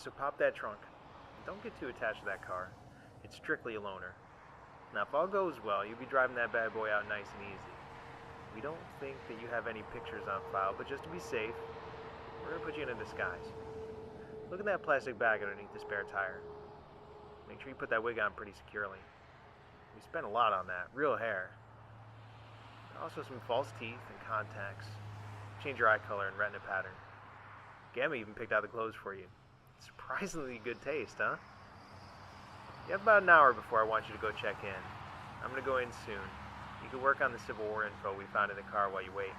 so pop that trunk. Don't get too attached to that car. It's strictly a loaner. Now, if all goes well, you'll be driving that bad boy out nice and easy. We don't think that you have any pictures on file, but just to be safe, we're going to put you in a disguise. Look at that plastic bag underneath the spare tire. Make sure you put that wig on pretty securely. We spent a lot on that. Real hair. Also some false teeth and contacts. Change your eye color and retina pattern. Gamma even picked out the clothes for you. Surprisingly good taste, huh? You have about an hour before I want you to go check in. I'm going to go in soon. You can work on the Civil War info we found in the car while you wait.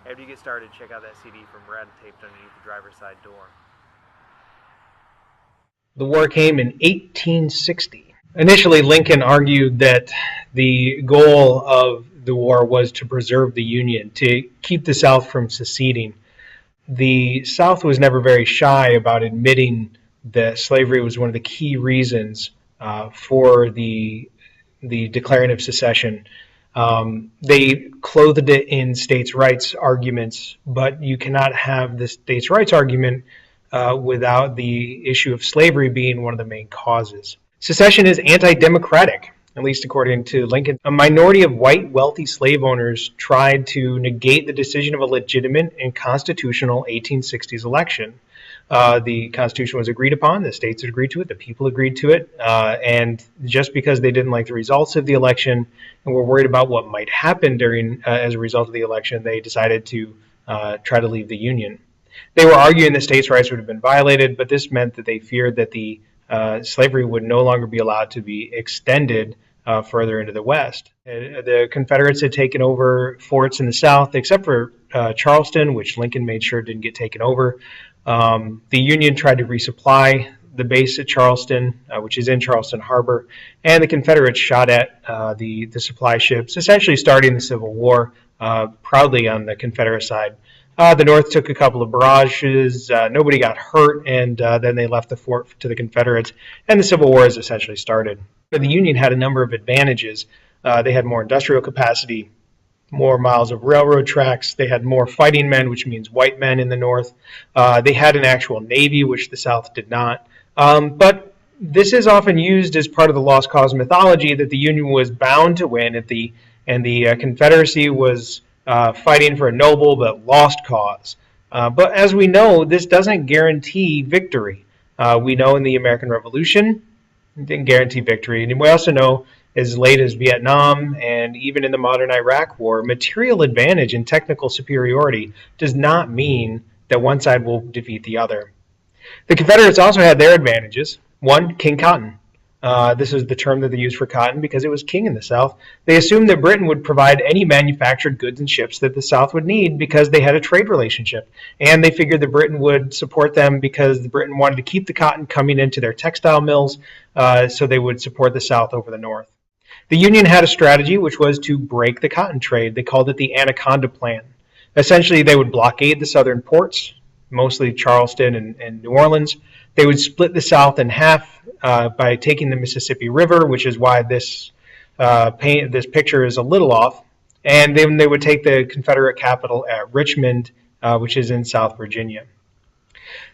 After you get started, check out that CD from Red taped underneath the driver's side door. The war came in 1860. Initially, Lincoln argued that the goal of the war was to preserve the Union, to keep the South from seceding. The South was never very shy about admitting that slavery was one of the key reasons for the declaring of secession. They clothed it in states' rights arguments, but you cannot have the states' rights argument without the issue of slavery being one of the main causes. Secession is anti-democratic, at least according to Lincoln. A minority of white, wealthy slave owners tried to negate the decision of a legitimate and constitutional 1860s election. The Constitution was agreed upon, the states agreed to it, the people agreed to it, and just because they didn't like the results of the election and were worried about what might happen during as a result of the election, they decided to try to leave the Union. They were arguing that states' rights would have been violated, but this meant that they feared that the slavery would no longer be allowed to be extended further into the West. The Confederates had taken over forts in the South, except for Charleston, which Lincoln made sure didn't get taken over. The Union tried to resupply the base at Charleston, which is in Charleston Harbor, and the Confederates shot at the supply ships, essentially starting the Civil War proudly on the Confederate side. The North took a couple of barrages, nobody got hurt, and then they left the fort to the Confederates, and the Civil War is essentially started. But the Union had a number of advantages. They had more industrial capacity, more miles of railroad tracks, they had more fighting men, which means white men in the North. They had an actual navy, which the South did not. But this is often used as part of the lost cause mythology that the Union was bound to win and the Confederacy was fighting for a noble but lost cause. But as we know, this doesn't guarantee victory. We know in the American Revolution, it didn't guarantee victory. And we also know as late as Vietnam and even in the modern Iraq War, material advantage and technical superiority does not mean that one side will defeat the other. The Confederates also had their advantages. One, King Cotton. This is the term that they used for cotton because it was king in the South. They assumed that Britain would provide any manufactured goods and ships that the South would need because they had a trade relationship. And they figured that Britain would support them because Britain wanted to keep the cotton coming into their textile mills, so they would support the South over the North. The Union had a strategy which was to break the cotton trade. They called it the Anaconda Plan. Essentially, they would blockade the southern ports, mostly Charleston and New Orleans. They would split the South in half by taking the Mississippi River, which is why this picture is a little off. And then they would take the Confederate capital at Richmond, which is in South Virginia.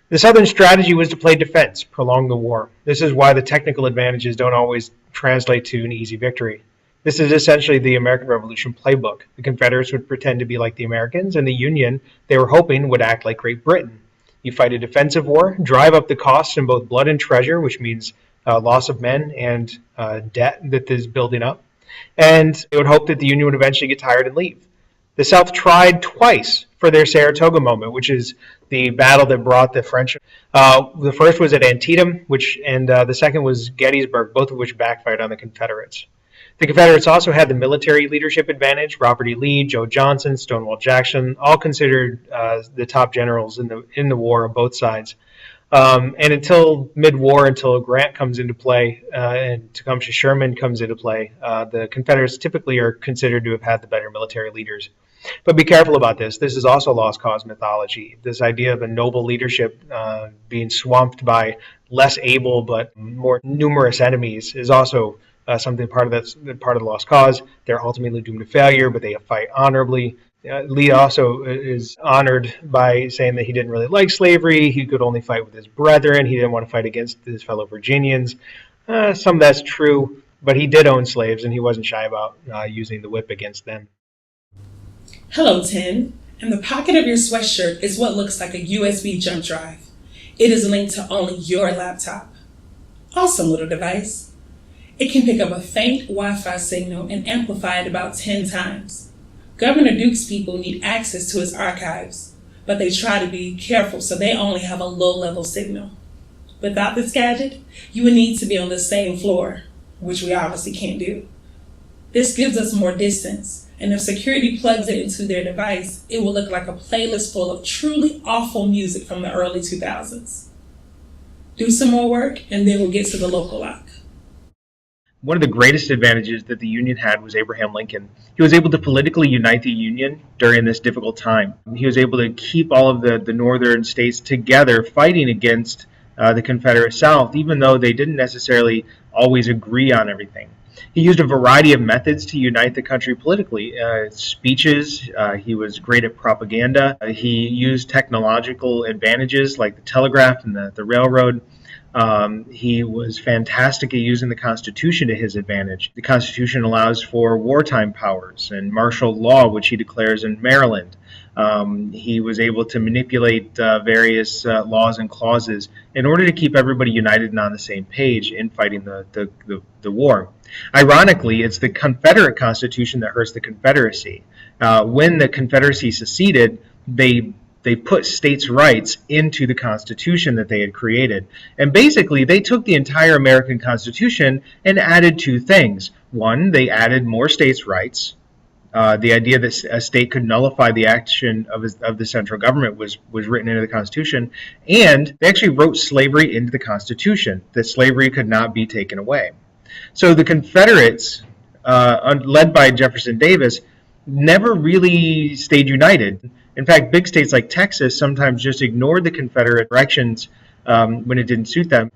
The Southern strategy was to play defense, prolong the war. This is why the technical advantages don't always translate to an easy victory. This is essentially the American Revolution playbook. The Confederates would pretend to be like the Americans, and the Union, they were hoping, would act like Great Britain. You fight a defensive war, drive up the costs in both blood and treasure, which means loss of men and debt that is building up. And they would hope that the Union would eventually get tired and leave. The South tried twice for their Saratoga moment, which is the battle that brought the French. The first was at Antietam, and the second was Gettysburg, both of which backfired on the Confederates. The Confederates also had the military leadership advantage. Robert E. Lee, Joe Johnson, Stonewall Jackson, all considered the top generals in the war on both sides. And until mid-war, until Grant comes into play and Tecumseh Sherman comes into play, the Confederates typically are considered to have had the better military leaders. But be careful about this. This is also lost cause mythology. This idea of a noble leadership being swamped by less able but more numerous enemies is also something part of the lost cause. They're ultimately doomed to failure, but they fight honorably. Lee also is honored by saying that he didn't really like slavery. He could only fight with his brethren. He didn't want to fight against his fellow Virginians. Some of that's true, but he did own slaves, and he wasn't shy about using the whip against them. Hello, Tim. In the pocket of your sweatshirt is what looks like a USB jump drive. It is linked to only your laptop. Awesome little device. It can pick up a faint Wi-Fi signal and amplify it about 10 times. Governor Duke's people need access to his archives, but they try to be careful so they only have a low-level signal. Without this gadget, you would need to be on the same floor, which we obviously can't do. This gives us more distance, and if security plugs it into their device, it will look like a playlist full of truly awful music from the early 2000s. Do some more work, and then we'll get to the local lock. One of the greatest advantages that the Union had was Abraham Lincoln. He was able to politically unite the Union during this difficult time. He was able to keep all of the northern states together fighting against the Confederate South, even though they didn't necessarily always agree on everything. He used a variety of methods to unite the country politically. Speeches, he was great at propaganda. He used technological advantages like the telegraph and the railroad. He was fantastic at using the Constitution to his advantage. The Constitution allows for wartime powers and martial law, which he declares in Maryland. He was able to manipulate various laws and clauses in order to keep everybody united and on the same page in fighting the war. Ironically, it's the Confederate Constitution that hurts the Confederacy. When the Confederacy seceded, they put states' rights into the Constitution that they had created. And basically, they took the entire American Constitution and added two things. One, they added more states' rights. The idea that a state could nullify the action of the central government was written into the Constitution. And they actually wrote slavery into the Constitution, that slavery could not be taken away. So the Confederates, led by Jefferson Davis, never really stayed united. In fact, big states like Texas sometimes just ignored the Confederate directions when it didn't suit them.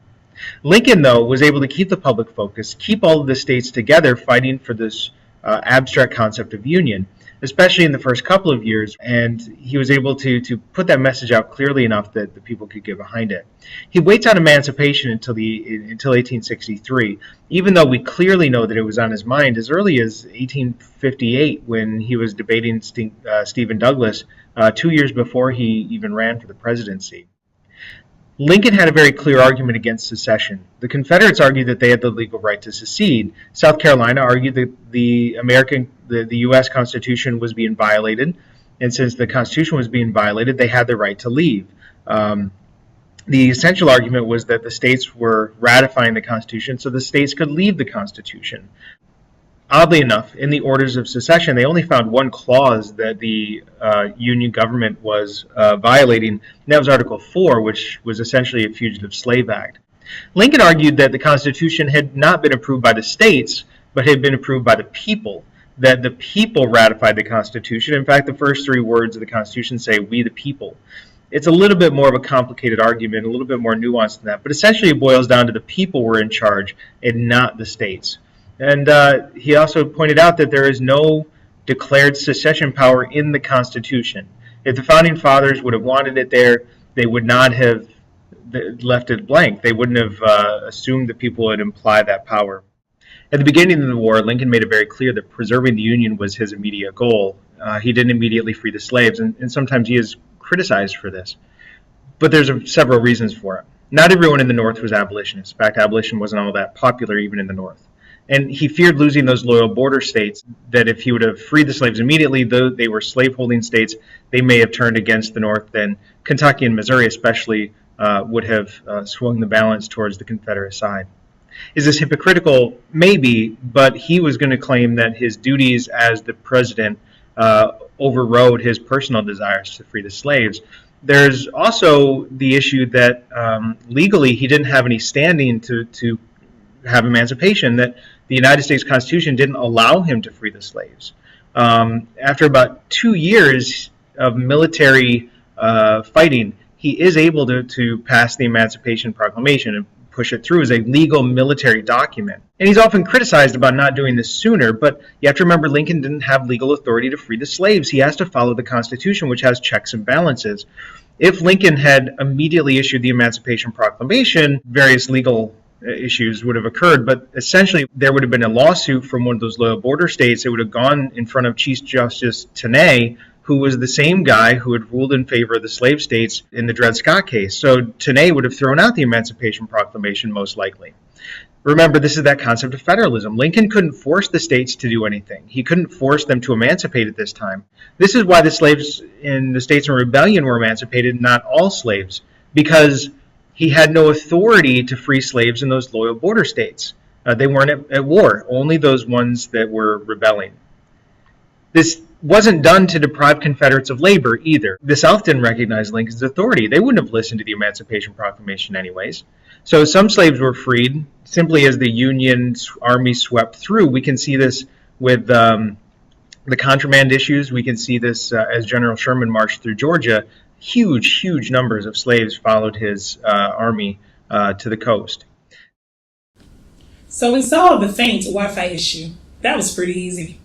Lincoln, though, was able to keep the public focus, keep all of the states together fighting for this abstract concept of union, especially in the first couple of years, and he was able to put that message out clearly enough that the people could get behind it. He waits on emancipation until 1863, even though we clearly know that it was on his mind as early as 1858 when he was debating Stephen Douglas 2 years before he even ran for the presidency. Lincoln had a very clear argument against secession. The Confederates argued that they had the legal right to secede. South Carolina argued that the U.S. Constitution was being violated, and since the Constitution was being violated, they had the right to leave. The essential argument was that the states were ratifying the Constitution, so the states could leave the Constitution. Oddly enough, in the Orders of Secession, they only found one clause that the Union government was violating, and that was Article 4, which was essentially a Fugitive Slave Act. Lincoln argued that the Constitution had not been approved by the states, but had been approved by the people, that the people ratified the Constitution. In fact, the first three words of the Constitution say, "We the people." It's a little bit more of a complicated argument, a little bit more nuanced than that, but essentially it boils down to the people were in charge and not the states. And he also pointed out that there is no declared secession power in the Constitution. If the Founding Fathers would have wanted it there, they would not have left it blank. They wouldn't have assumed that people would imply that power. At the beginning of the war, Lincoln made it very clear that preserving the Union was his immediate goal. He didn't immediately free the slaves, and sometimes he is criticized for this. But there's several reasons for it. Not everyone in the North was abolitionists. In fact, abolition wasn't all that popular even in the North. And he feared losing those loyal border states, that if he would have freed the slaves immediately, though they were slave-holding states, they may have turned against the North. Then Kentucky and Missouri especially would have swung the balance towards the Confederate side. Is this hypocritical? Maybe, but he was going to claim that his duties as the president overrode his personal desires to free the slaves. There's also the issue that legally he didn't have any standing to have emancipation, that the United States Constitution didn't allow him to free the slaves. After about 2 years of military fighting, he is able to pass the Emancipation Proclamation. And push it through as a legal military document. And he's often criticized about not doing this sooner, but you have to remember Lincoln didn't have legal authority to free the slaves. He has to follow the Constitution, which has checks and balances. If Lincoln had immediately issued the Emancipation Proclamation, various legal issues would have occurred, but essentially there would have been a lawsuit from one of those loyal border states. It would have gone in front of Chief Justice Taney, who was the same guy who had ruled in favor of the slave states in the Dred Scott case. So Taney would have thrown out the Emancipation Proclamation most likely. Remember, this is that concept of federalism. Lincoln couldn't force the states to do anything. He couldn't force them to emancipate at this time. This is why the slaves in the states in rebellion were emancipated, not all slaves, because he had no authority to free slaves in those loyal border states. They weren't at war, only those ones that were rebelling. This wasn't done to deprive Confederates of labor either. The South didn't recognize Lincoln's authority. They wouldn't have listened to the Emancipation Proclamation anyways. So some slaves were freed simply as the Union army swept through. We can see this with the contraband issues. We can see this as General Sherman marched through Georgia. Huge numbers of slaves followed his army to the coast. So we saw the famed Wi-Fi issue. That was pretty easy.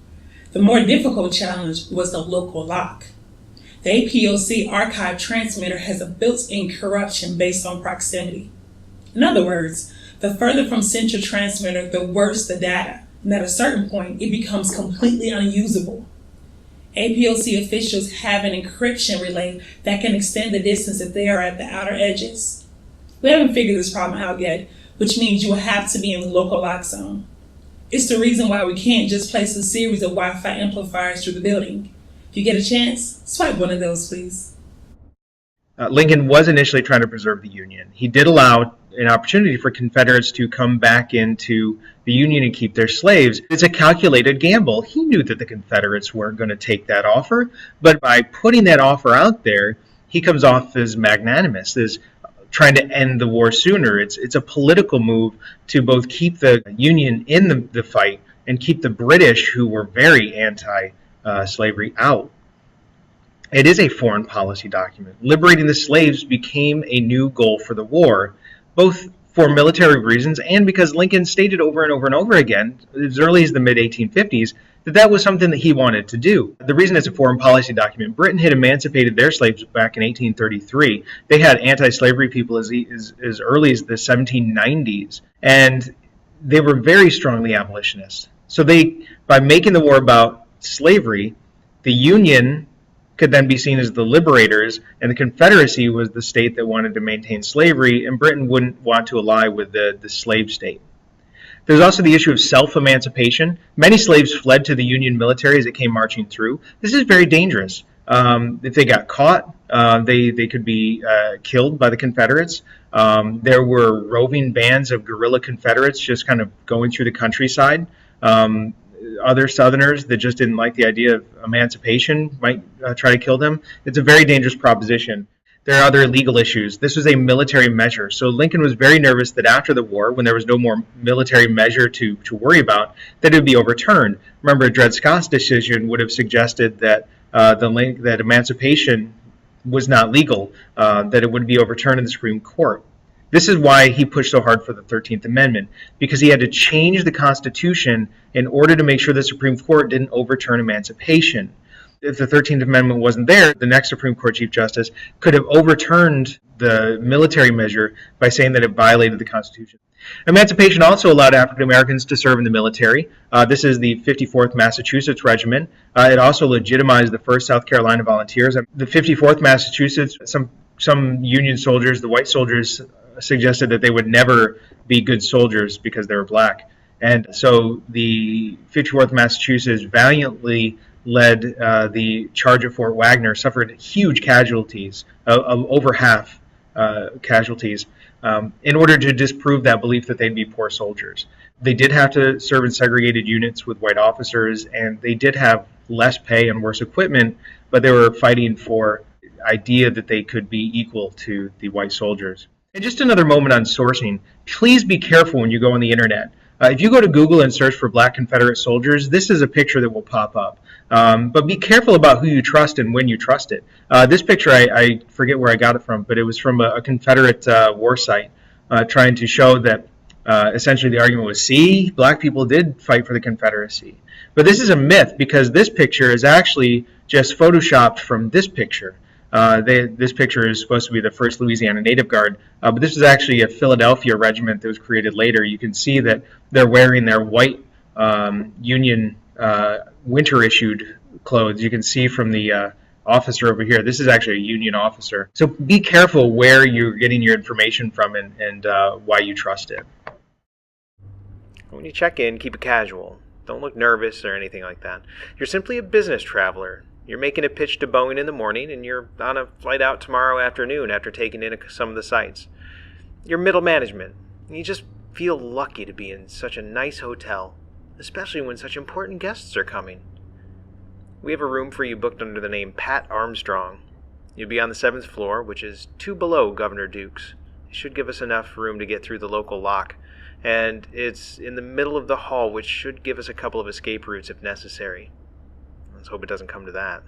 The more difficult challenge was the local lock. The APOC archive transmitter has a built-in corruption based on proximity. In other words, the further from central transmitter, the worse the data, and at a certain point, it becomes completely unusable. APOC officials have an encryption relay that can extend the distance if they are at the outer edges. We haven't figured this problem out yet, which means you will have to be in the local lock zone. It's the reason why we can't just place a series of Wi-Fi amplifiers through the building. If you get a chance, swipe one of those, please. Lincoln was initially trying to preserve the Union. He did allow an opportunity for Confederates to come back into the Union and keep their slaves. It's a calculated gamble. He knew that the Confederates weren't going to take that offer, but by putting that offer out there, he comes off as magnanimous, as trying to end the war sooner. It's a political move to both keep the Union in the fight and keep the British, who were very anti-slavery, out. It is a foreign policy document. Liberating the slaves became a new goal for the war, both for military reasons and because Lincoln stated over and over and over again, as early as the mid-1850s, that was something that he wanted to do. The reason it's a foreign policy document, Britain had emancipated their slaves back in 1833. They had anti-slavery people as early as the 1790s, and they were very strongly abolitionists. So by making the war about slavery, the Union could then be seen as the liberators, and the Confederacy was the state that wanted to maintain slavery, and Britain wouldn't want to ally with the slave state. There's also the issue of self-emancipation. Many slaves fled to the Union military as it came marching through. This is very dangerous. If they got caught, they could be killed by the Confederates. There were roving bands of guerrilla Confederates just kind of going through the countryside. Other Southerners that just didn't like the idea of emancipation might try to kill them. It's a very dangerous proposition. There are other legal issues. This was a military measure. So Lincoln was very nervous that after the war, when there was no more military measure to worry about, that it would be overturned. Remember, Dred Scott's decision would have suggested that that emancipation was not legal, that it would be overturned in the Supreme Court. This is why he pushed so hard for the 13th Amendment, because he had to change the Constitution in order to make sure the Supreme Court didn't overturn emancipation. If the 13th Amendment wasn't there, the next Supreme Court Chief Justice could have overturned the military measure by saying that it violated the Constitution. Emancipation also allowed African Americans to serve in the military. This is the 54th Massachusetts Regiment. It also legitimized the 1st South Carolina Volunteers. The 54th Massachusetts, some Union soldiers, the white soldiers, suggested that they would never be good soldiers because they were black. And so the 54th Massachusetts valiantly led the charge at Fort Wagner, suffered huge casualties, over half casualties, in order to disprove that belief that they'd be poor soldiers. They did have to serve in segregated units with white officers, and they did have less pay and worse equipment, but they were fighting for the idea that they could be equal to the white soldiers. And just another moment on sourcing. Please be careful when you go on the internet. If you go to Google and search for Black Confederate soldiers, this is a picture that will pop up. But be careful about who you trust and when you trust it. This picture, I forget where I got it from, but it was from a Confederate war site. trying to show that essentially the argument was, see, black people did fight for the Confederacy. But this is a myth, because this picture is actually just photoshopped from this picture. This picture is supposed to be the 1st Louisiana Native Guard, but this is actually a Philadelphia regiment that was created later. You can see that they're wearing their white Union winter-issued clothes. You can see from the officer over here, this is actually a Union officer. So be careful where you're getting your information from and why you trust it. When you check in, keep it casual. Don't look nervous or anything like that. You're simply a business traveler. You're making a pitch to Boeing in the morning, and you're on a flight out tomorrow afternoon after taking in some of the sights. You're middle management, and you just feel lucky to be in such a nice hotel, especially when such important guests are coming. We have a room for you booked under the name Pat Armstrong. You'll be on the 7th floor, which is 2 below Governor Duke's. It should give us enough room to get through the local lock, and it's in the middle of the hall, which should give us a couple of escape routes if necessary. Let's hope it doesn't come to that.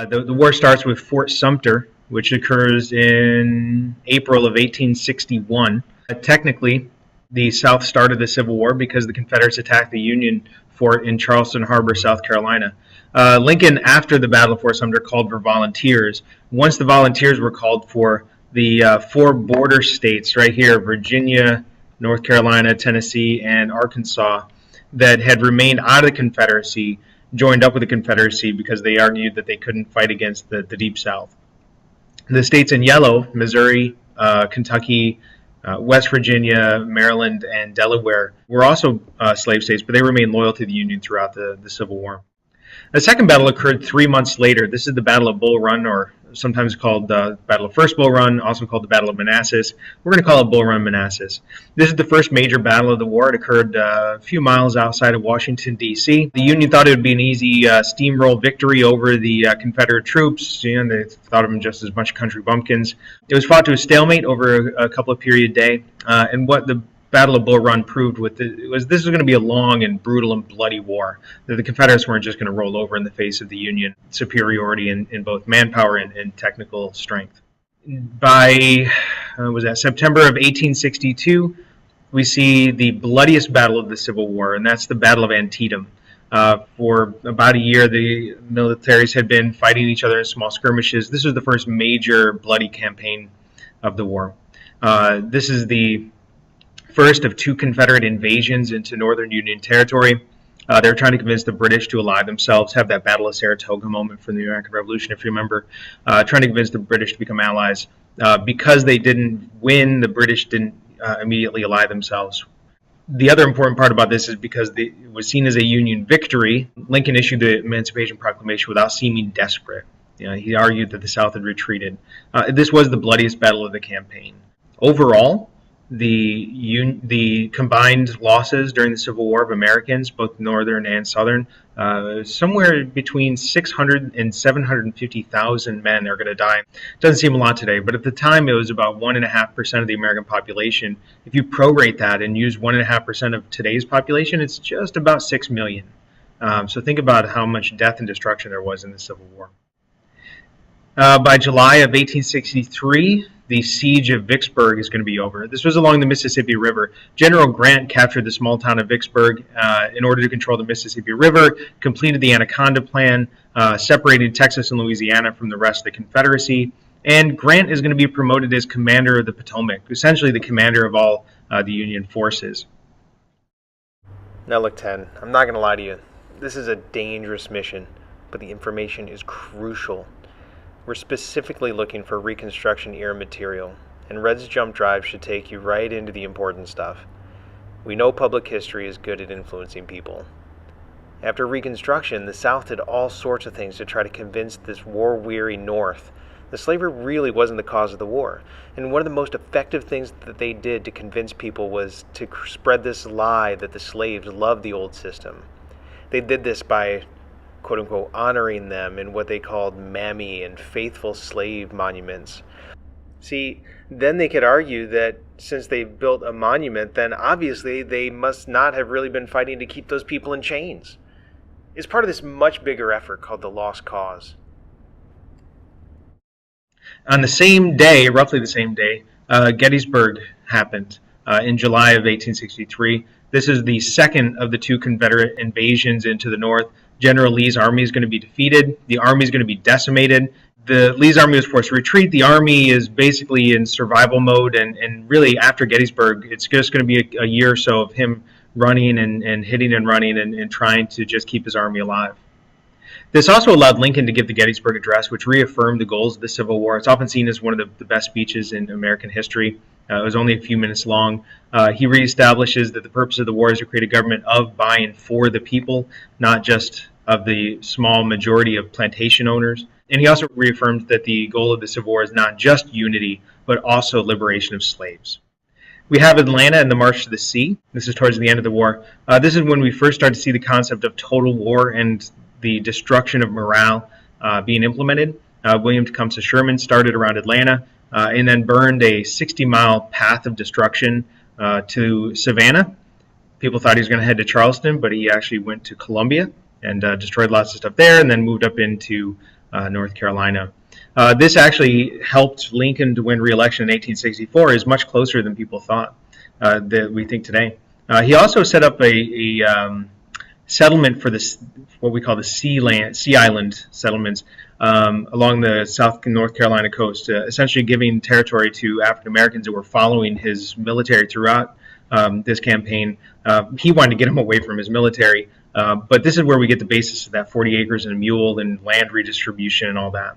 The war starts with Fort Sumter, which occurs in April of 1861. Technically, the South started the Civil War because the Confederates attacked the Union fort in Charleston Harbor, South Carolina. Lincoln, after the Battle of Fort Sumter, called for volunteers. Once the volunteers were called for, the 4 border states right here, Virginia, North Carolina, Tennessee, and Arkansas, that had remained out of the Confederacy, joined up with the Confederacy because they argued that they couldn't fight against the Deep South. The states in yellow, Missouri, Kentucky, West Virginia, Maryland, and Delaware, were also slave states, but they remained loyal to the Union throughout the Civil War. The second battle occurred 3 months later. This is the Battle of Bull Run, or sometimes called the Battle of First Bull Run, also called the Battle of Manassas. We're going to call it Bull Run Manassas. This is the first major battle of the war. It occurred a few miles outside of Washington, D.C. The Union thought it would be an easy steamroll victory over the Confederate troops. They thought of them just as much country bumpkins. It was fought to a stalemate over a couple of period day, and what the Battle of Bull Run proved was this was going to be a long and brutal and bloody war. That the Confederates weren't just going to roll over in the face of the Union superiority in both manpower and technical strength. By September of 1862, we see the bloodiest battle of the Civil War, and that's the Battle of Antietam. For about a year, the militaries had been fighting each other in small skirmishes. This was the first major bloody campaign of the war. This is the first of 2 Confederate invasions into northern Union territory. They were trying to convince the British to ally themselves, have that Battle of Saratoga moment from the American Revolution, if you remember, trying to convince the British to become allies. Because they didn't win, the British didn't immediately ally themselves. The other important part about this is because it was seen as a Union victory, Lincoln issued the Emancipation Proclamation without seeming desperate. He argued that the South had retreated. This was the bloodiest battle of the campaign. Overall, the combined losses during the Civil War of Americans, both northern and southern, somewhere between 600 and 750,000 men are going to die. Doesn't seem a lot today, but at the time it was about 1.5% of the American population. If you prorate that and use 1.5% of today's population, it's just about 6 million. So think about how much death and destruction there was in the Civil War. By July of 1863, the siege of Vicksburg is going to be over. This was along the Mississippi River. General Grant captured the small town of Vicksburg in order to control the Mississippi River, completed the Anaconda Plan, separated Texas and Louisiana from the rest of the Confederacy, and Grant is going to be promoted as commander of the Potomac, essentially the commander of all the Union forces. Now look, Ten, I'm not going to lie to you. This is a dangerous mission, but the information is crucial. We're specifically looking for Reconstruction era material, and Red's jump drive should take you right into the important stuff. We know public history is good at influencing people. After Reconstruction, the South did all sorts of things to try to convince this war-weary North that slavery really wasn't the cause of the war. And one of the most effective things that they did to convince people was to spread this lie that the slaves loved the old system. They did this by quote-unquote honoring them in what they called mammy and faithful slave monuments. See, then they could argue that since they built a monument, then obviously they must not have really been fighting to keep those people in chains. It's part of this much bigger effort called the Lost Cause. On the same day, roughly the same day, Gettysburg happened in July of 1863. This is the second of the two Confederate invasions into the North. General Lee's army is going to be defeated. The army is going to be decimated. Lee's army was forced to retreat. The army is basically in survival mode, and really after Gettysburg, it's just going to be a year or so of him running and hitting and running and trying to just keep his army alive. This also allowed Lincoln to give the Gettysburg Address, which reaffirmed the goals of the Civil War. It's often seen as one of the best speeches in American history. It was only a few minutes long. He reestablishes that the purpose of the war is to create a government of, by, and for the people, not just of the small majority of plantation owners. And he also reaffirms that the goal of the Civil War is not just unity, but also liberation of slaves. We have Atlanta and the March to the Sea. This is towards the end of the war. This is when we first start to see the concept of total war and the destruction of morale being implemented. William Tecumseh Sherman started around Atlanta and then burned a 60-mile path of destruction to Savannah. People thought he was going to head to Charleston, but he actually went to Columbia and destroyed lots of stuff there and then moved up into North Carolina. This actually helped Lincoln to win re-election in 1864. Is much closer than people thought that we think today. He also set up a settlement for this, what we call the Sea Island settlements along the South and North Carolina coast, essentially giving territory to African Americans who were following his military throughout this campaign. He wanted to get him away from his military, but this is where we get the basis of that 40 acres and a mule and land redistribution and all that.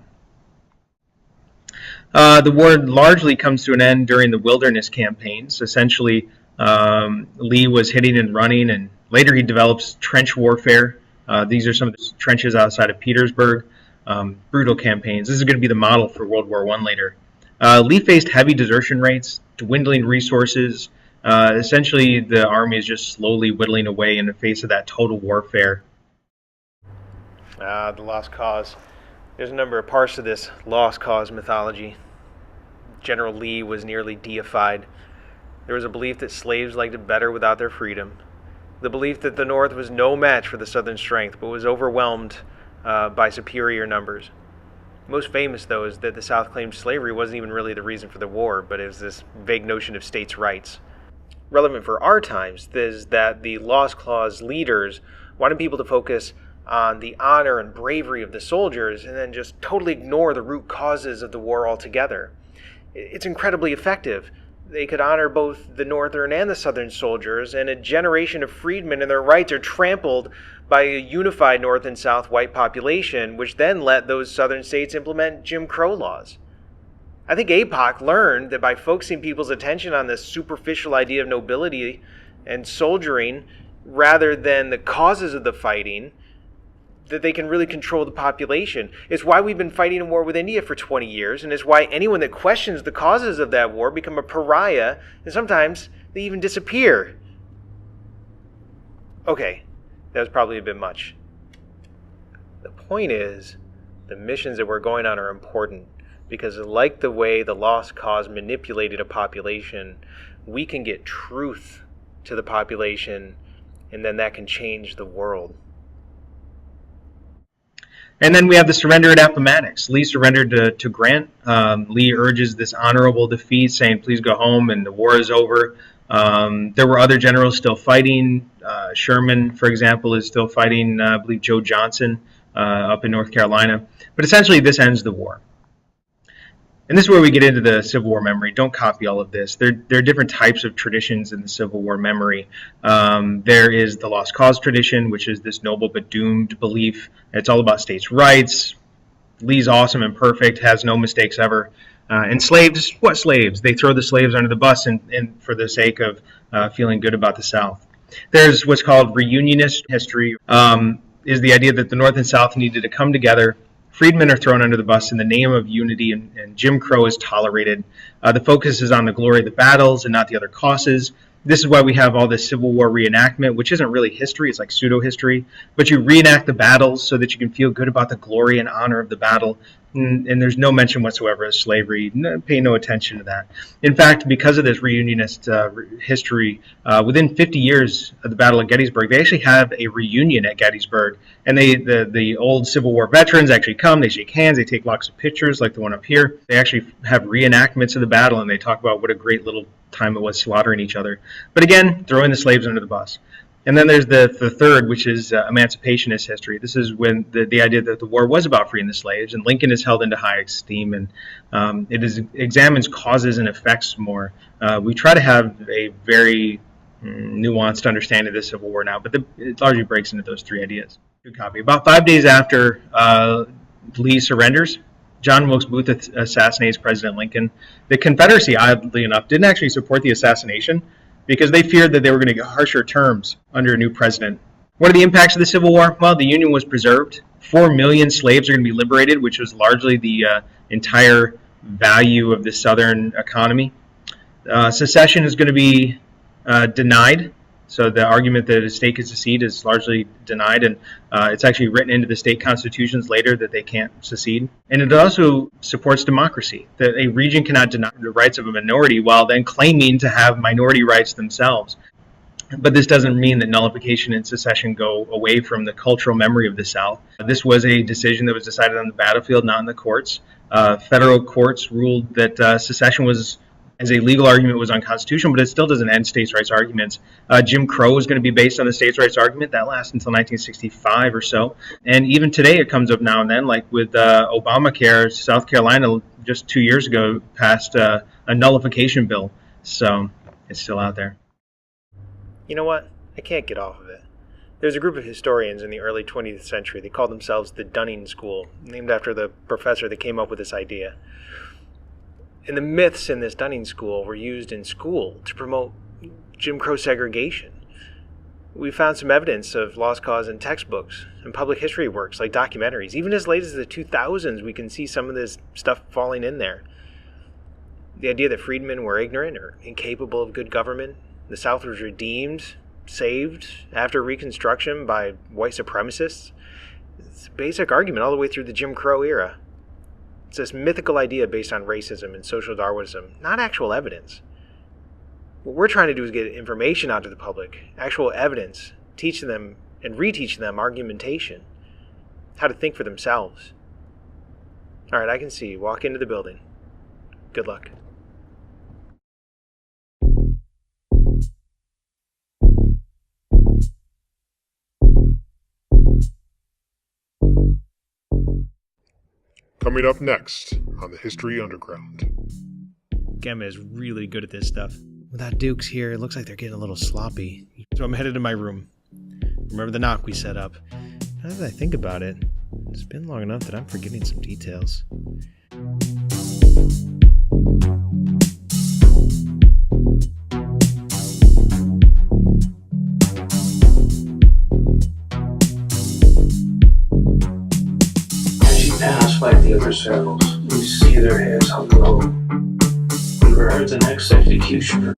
The war largely comes to an end during the Wilderness campaigns. Essentially, Lee was hitting and running, and later he develops trench warfare. These are some of the trenches outside of Petersburg. Brutal campaigns. This is going to be the model for World War I later. Lee faced heavy desertion rates, dwindling resources. Essentially, the army is just slowly whittling away in the face of that total warfare. The lost cause. There's a number of parts to this lost cause mythology. General Lee was nearly deified. There was a belief that slaves liked it better without their freedom. The belief that the North was no match for the Southern strength, but was overwhelmed by superior numbers. Most famous, though, is that the South claimed slavery wasn't even really the reason for the war, but it was this vague notion of states' rights. Relevant for our times is that the Lost Cause leaders wanted people to focus on the honor and bravery of the soldiers and then just totally ignore the root causes of the war altogether. It's incredibly effective. They could honor both the Northern and the Southern soldiers, and a generation of freedmen and their rights are trampled by a unified North and South white population, which then let those Southern states implement Jim Crow laws. I think APOC learned that by focusing people's attention on this superficial idea of nobility and soldiering rather than the causes of the fighting, that they can really control the population. It's why we've been fighting a war with India for 20 years, and it's why anyone that questions the causes of that war become a pariah, and sometimes they even disappear. Okay, that was probably a bit much. The point is, the missions that we're going on are important, because like the way the Lost Cause manipulated a population, we can get truth to the population, and then that can change the world. And then we have the surrender at Appomattox. Lee surrendered to Grant. Lee urges this honorable defeat, saying, please go home, and the war is over. There were other generals still fighting. Sherman, for example, is still fighting, I believe, Joe Johnson up in North Carolina. But essentially, this ends the war. And this is where we get into the Civil War memory. Don't copy all of this. There are different types of traditions in the Civil War memory. There is the Lost Cause tradition, which is this noble but doomed belief. It's all about states' rights. Lee's awesome and perfect, has no mistakes ever. And slaves, what slaves? They throw the slaves under the bus and for the sake of feeling good about the South. There's what's called reunionist history, is the idea that the North and South needed to come together. Freedmen are thrown under the bus in the name of unity, and Jim Crow is tolerated. The focus is on the glory of the battles and not the other causes. This is why we have all this Civil War reenactment, which isn't really history, it's like pseudo-history. But you reenact the battles so that you can feel good about the glory and honor of the battle. And there's no mention whatsoever of slavery. Pay no attention to that. In fact, because of this reunionist history, within 50 years of the Battle of Gettysburg, they actually have a reunion at Gettysburg. And the old Civil War veterans actually come, they shake hands, they take lots of pictures like the one up here. They actually have reenactments of the battle, and they talk about what a great little time it was slaughtering each other. But again, throwing the slaves under the bus. And then there's the third, which is emancipationist history. This is when the idea that the war was about freeing the slaves, and Lincoln is held into high esteem, and examines causes and effects more. We try to have a very nuanced understanding of the Civil War now, but it largely breaks into those three ideas. Good copy. About 5 days after Lee surrenders, John Wilkes Booth assassinates President Lincoln. The Confederacy, oddly enough, didn't actually support the assassination because they feared that they were going to get harsher terms under a new president. What are the impacts of the Civil War? Well, the Union was preserved. 4 million slaves are going to be liberated, which was largely the entire value of the Southern economy. Secession is going to be denied. So the argument that a state can secede is largely denied, and it's actually written into the state constitutions later that they can't secede. And it also supports democracy, that a region cannot deny the rights of a minority while then claiming to have minority rights themselves. But this doesn't mean that nullification and secession go away from the cultural memory of the South. This was a decision that was decided on the battlefield, not in the courts. Federal courts ruled that secession was, as a legal argument, was unconstitutional, but it still doesn't end states' rights arguments. Jim Crow is going to be based on the states' rights argument. That lasts until 1965 or so. And even today it comes up now and then, like with Obamacare. South Carolina just 2 years ago passed a nullification bill. So it's still out there. You know what? I can't get off of it. There's a group of historians in the early 20th century. They called themselves the Dunning School, named after the professor that came up with this idea. And the myths in this Dunning School were used in school to promote Jim Crow segregation. We found some evidence of lost cause in textbooks and public history works like documentaries. Even as late as the 2000s, we can see some of this stuff falling in there. The idea that freedmen were ignorant or incapable of good government, the South was redeemed, saved after Reconstruction by white supremacists. It's a basic argument all the way through the Jim Crow era. It's this mythical idea based on racism and social Darwinism, not actual evidence. What we're trying to do is get information out to the public, actual evidence, teach them and reteach them argumentation, how to think for themselves. All right, I can see you. Walk into the building. Good luck. Coming up next on the History Underground. Gemma is really good at this stuff. Without Dukes here, it looks like they're getting a little sloppy. So I'm headed to my room. Remember the knock we set up. Now that I think about it, it's been long enough that I'm forgetting some details. Pass like the other circles, we see their heads hung low. We were the next executioner.